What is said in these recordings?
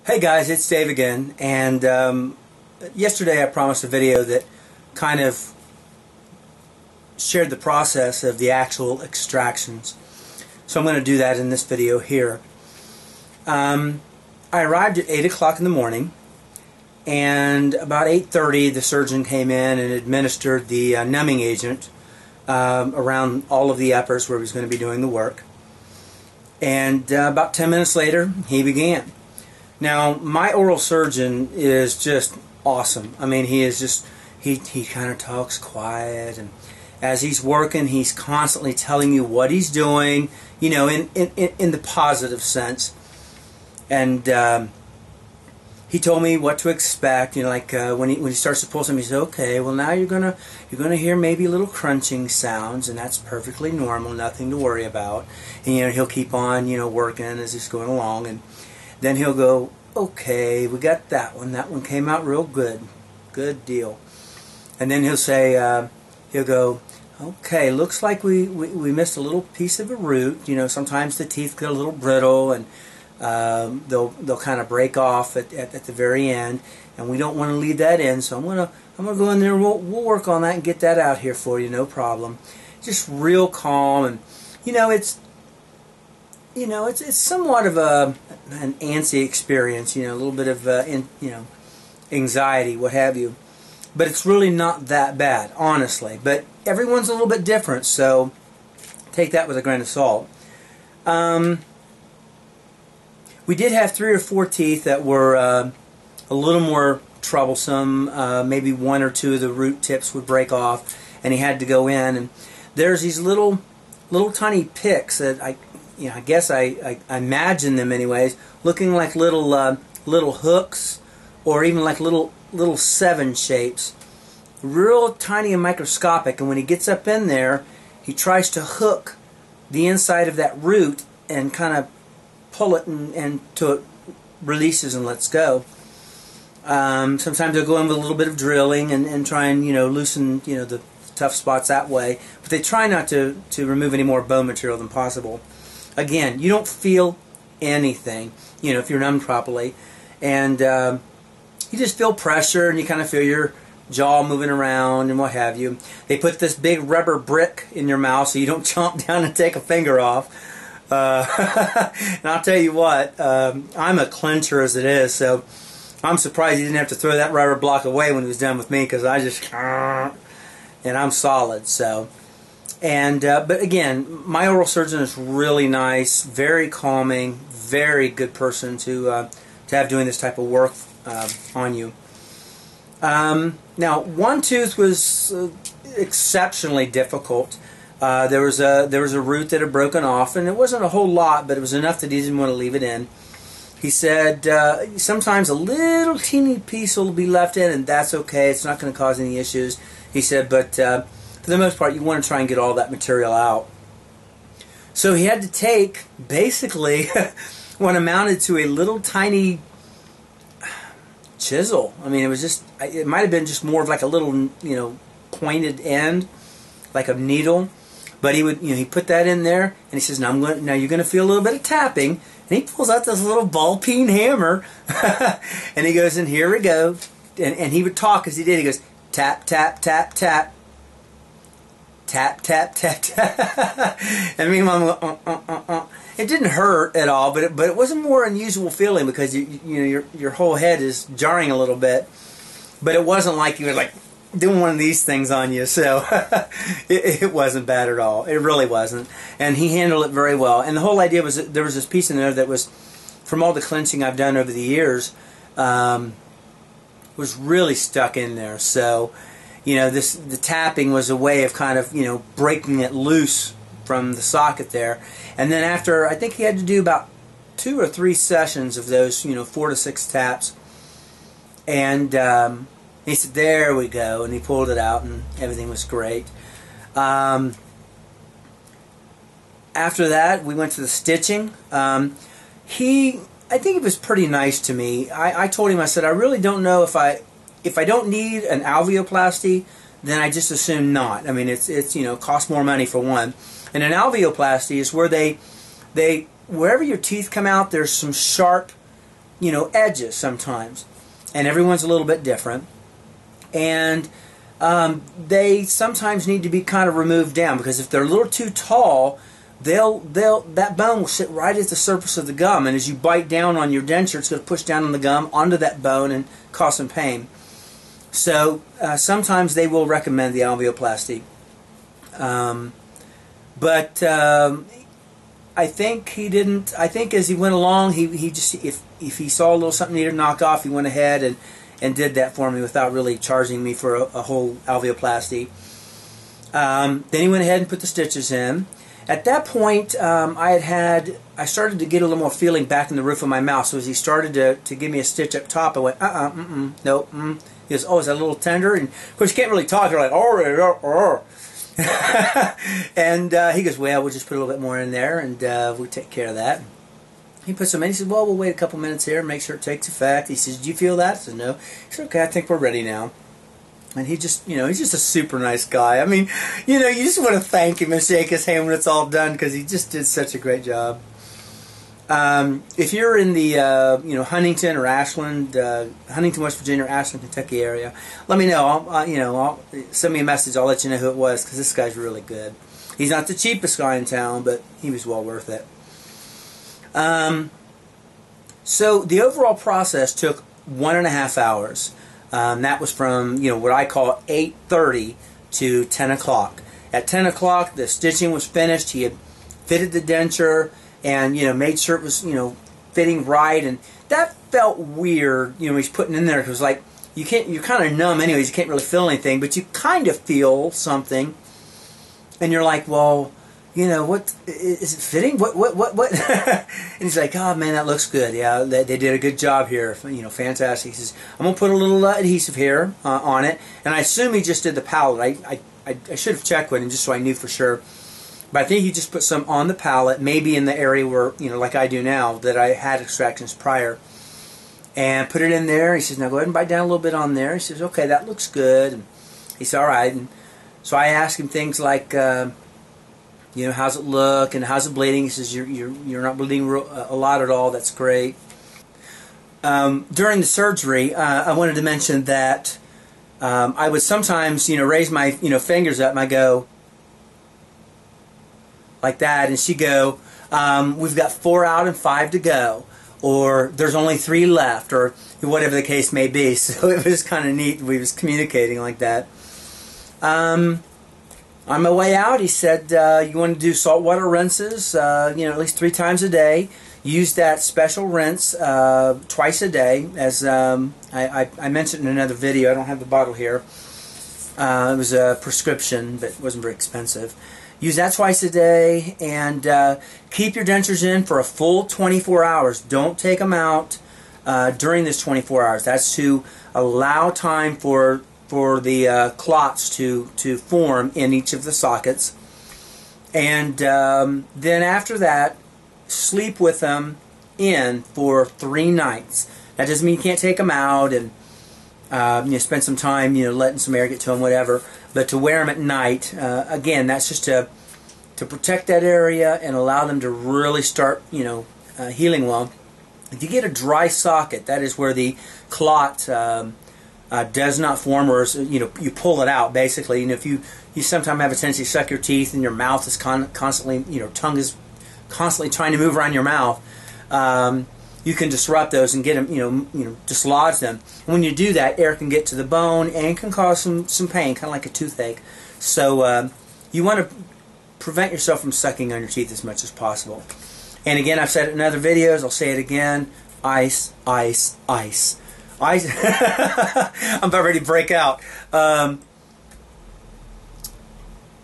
Hey guys, it's Dave again, and yesterday I promised a video that kind of shared the process of the actual extractions. So I'm going to do that in this video here. I arrived at 8 o'clock in the morning, and about 8:30 the surgeon came in and administered the numbing agent around all of the uppers where he was going to be doing the work. And about 10 minutes later he began. Now, my oral surgeon is just awesome. I mean, he is just, he kind of talks quiet, and as he's working, he's constantly telling you what he's doing, you know, in the positive sense. And he told me what to expect, you know, like when he starts to pull something, he said, okay, well now you're gonna hear maybe little crunching sounds, and that's perfectly normal, nothing to worry about. And you know, he'll keep on, you know, working as he's going along, and then he'll go, okay, we got that one. That one came out real good. Good deal. And then he'll say, he'll go, okay, looks like we missed a little piece of a root. You know, sometimes the teeth get a little brittle, and they'll kind of break off at the very end, and we don't want to leave that in. So I'm gonna go in there. We'll work on that and get that out here for you, no problem. Just real calm, and you know, it's somewhat of an antsy experience, you know, a little bit of anxiety, what have you. But it's really not that bad, honestly. But everyone's a little bit different, so take that with a grain of salt. We did have 3 or 4 teeth that were a little more troublesome. Maybe 1 or 2 of the root tips would break off, and he had to go in. And there's these little tiny picks that I guess I imagine them anyways, looking like little hooks, or even like little 7 shapes, real tiny and microscopic. And when he gets up in there, he tries to hook the inside of that root and kind of pull it and till it releases and lets go. Sometimes they'll go in with a little bit of drilling and try and loosen the tough spots that way, but they try not to remove any more bone material than possible. Again, you don't feel anything, if you're numbed properly, and you just feel pressure, and you kind of feel your jaw moving around and what have you. They put this big rubber brick in your mouth so you don't chomp down and take a finger off. And I'll tell you what, I'm a clincher as it is, so I'm surprised he didn't have to throw that rubber block away when he was done with me, because I just, and I'm solid, so. And but again, my oral surgeon is really nice, very calming, very good person to have doing this type of work on you. Now, one tooth was exceptionally difficult. There was a root that had broken off, and it wasn't a whole lot, but it was enough that he didn't want to leave it in. He said sometimes a little teeny piece will be left in, and that's okay. It's not going to cause any issues. He said, but for the most part, you want to try and get all that material out. So he had to take, basically, what amounted to a little tiny chisel. I mean, it might have been just more of like a little, pointed end, like a needle. But he would, he put that in there, and he says, now you're going to feel a little bit of tapping. And he pulls out this little ball-peen hammer, and he goes, and here we go. And he would talk as he did. He goes, tap, tap, tap, tap. Tap, tap, tap, tap. And me and Mom go, It didn't hurt at all, but it was a more unusual feeling, because your whole head is jarring a little bit. But it wasn't like you were like doing one of these things on you, so it wasn't bad at all. It really wasn't. And he handled it very well. And the whole idea was that there was this piece in there that was, from all the clenching I've done over the years, was really stuck in there. So the tapping was a way of kind of, breaking it loose from the socket there. And then after, I think he had to do about 2 or 3 sessions of those, 4 to 6 taps. And he said, there we go. And he pulled it out, and everything was great. After that, we went to the stitching. I think he was pretty nice to me. I told him, I said, I really don't know if I don't need an alveoplasty, then I just assume not. I mean, it's costs more money for one. And an alveoplasty is where wherever your teeth come out, there's some sharp edges sometimes, and everyone's a little bit different, and they sometimes need to be kind of removed down, because if they're a little too tall, that bone will sit right at the surface of the gum, and as you bite down on your denture, it's going to push down on the gum onto that bone and cause some pain. So sometimes they will recommend the alveoplasty, but I think he didn't. I think as he went along, he just, if he saw a little something needed to knock off, he went ahead and did that for me without really charging me for a whole alveoplasty. Then he went ahead and put the stitches in. At that point, I started to get a little more feeling back in the roof of my mouth. So as he started to give me a stitch up top, I went, nope. He goes, oh, is that a little tender? And of course, you can't really talk. You're like, oh. And he goes, well, we'll just put a little bit more in there, and we'll take care of that. He puts them in. He says, well, we'll wait a couple minutes here and make sure it takes effect. He says, do you feel that? I said, no. He said, okay, I think we're ready now. And he just, he's just a super nice guy. I mean, you just want to thank him and shake his hand when it's all done, because he just did such a great job. If you're in the, Huntington or Ashland, Huntington, West Virginia, or Ashland, Kentucky area, let me know. I'll send me a message. I'll let you know who it was, because this guy's really good. He's not the cheapest guy in town, but he was well worth it. So the overall process took 1.5 hours. That was from, what I call 8:30 to 10 o'clock. At 10 o'clock, the stitching was finished. He had fitted the denture and, made sure it was, fitting right. And that felt weird, he's putting in there, because, like, you're kind of numb anyways. You can't really feel anything, but you kind of feel something. And you're like, well, what is it fitting? What? And he's like, oh man, that looks good. Yeah, they did a good job here. Fantastic. He says, I'm gonna put a little adhesive here on it, and I assume he just did the palette. I should have checked with him just so I knew for sure. But I think he just put some on the palette, maybe in the area where, like I do now, that I had extractions prior, and put it in there. He says, now go ahead and bite down a little bit on there. He says, okay, that looks good. And he said, all right. And so I asked him things like, how's it look and how's it bleeding? He says, you're not bleeding a lot at all. That's great. During the surgery, I wanted to mention that I would sometimes, raise my, fingers up, and I go like that, and she'd go, we've got 4 out and 5 to go, or there's only 3 left, or whatever the case may be. So it was kind of neat. We was communicating like that. On my way out, he said, you want to do saltwater rinses, at least 3 times a day. Use that special rinse twice a day, as I mentioned in another video. I don't have the bottle here. It was a prescription, but it wasn't very expensive. Use that twice a day, and keep your dentures in for a full 24 hours. Don't take them out during this 24 hours. That's to allow time for the clots to form in each of the sockets. And then after that, sleep with them in for 3 nights. That doesn't mean you can't take them out and spend some time letting some air get to them, whatever. But to wear them at night, again, that's just to protect that area and allow them to really start healing well. If you get a dry socket, that is where the clot does not form, or you pull it out basically. And if you sometimes have a tendency to suck your teeth and your mouth is constantly, tongue is constantly trying to move around your mouth, you can disrupt those and get them, dislodge them. And when you do that, air can get to the bone and can cause some pain, kind of like a toothache. So you want to prevent yourself from sucking on your teeth as much as possible. And again, I've said it in other videos, I'll say it again, ice, ice, ice. Ice. I'm about ready to break out.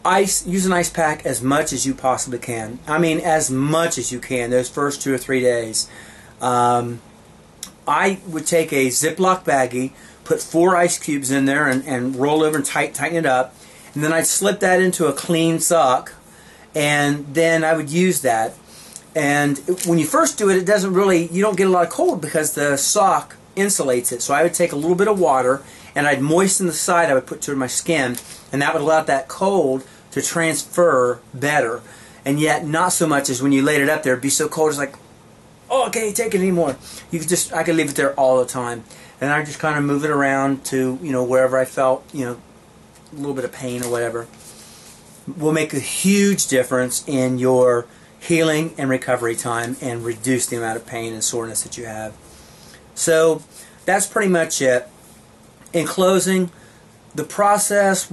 Ice. Use an ice pack as much as you possibly can. I mean, as much as you can. Those first 2 or 3 days. I would take a Ziploc baggie, put 4 ice cubes in there, and roll over and tighten it up, and then I'd slip that into a clean sock, and then I would use that. And when you first do it, it doesn't really, you don't get a lot of cold because the sock insulates it. So I would take a little bit of water and I'd moisten the side I would put to my skin, and that would allow that cold to transfer better. And yet not so much as when you laid it up there, it'd be so cold, it's like, oh, I can't take it anymore. I could leave it there all the time. And I just kind of move it around to, wherever I felt, a little bit of pain or whatever. Will make a huge difference in your healing and recovery time and reduce the amount of pain and soreness that you have. So that's pretty much it. In closing, the process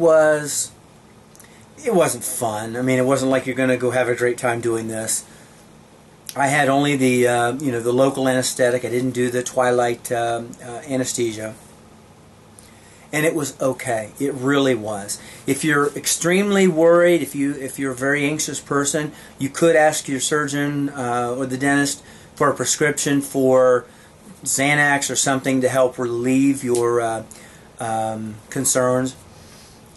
it wasn't fun. I mean, it wasn't like you're going to go have a great time doing this. I had only the the local anesthetic. I didn't do the twilight anesthesia, and it was okay. It really was. If you're extremely worried, if you're a very anxious person, you could ask your surgeon or the dentist for a prescription for Xanax or something to help relieve your concerns,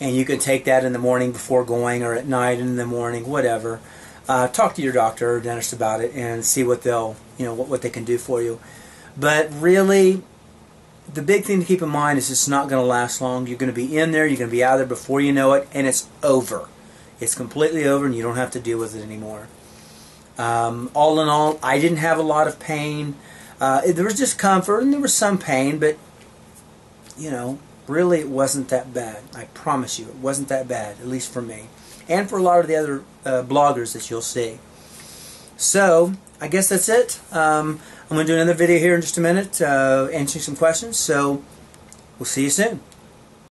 and you can take that in the morning before going, or at night and in the morning, whatever. Talk to your doctor or dentist about it and see what they'll, what they can do for you. But really, the big thing to keep in mind is it's not going to last long. You're going to be in there, you're going to be out of there before you know it, and it's over. It's completely over, and you don't have to deal with it anymore. All in all, I didn't have a lot of pain. There was discomfort, and there was some pain, but, really it wasn't that bad. I promise you, it wasn't that bad, at least for me. And for a lot of the other bloggers that you'll see. So, I guess that's it. I'm going to do another video here in just a minute, answering some questions. So, we'll see you soon.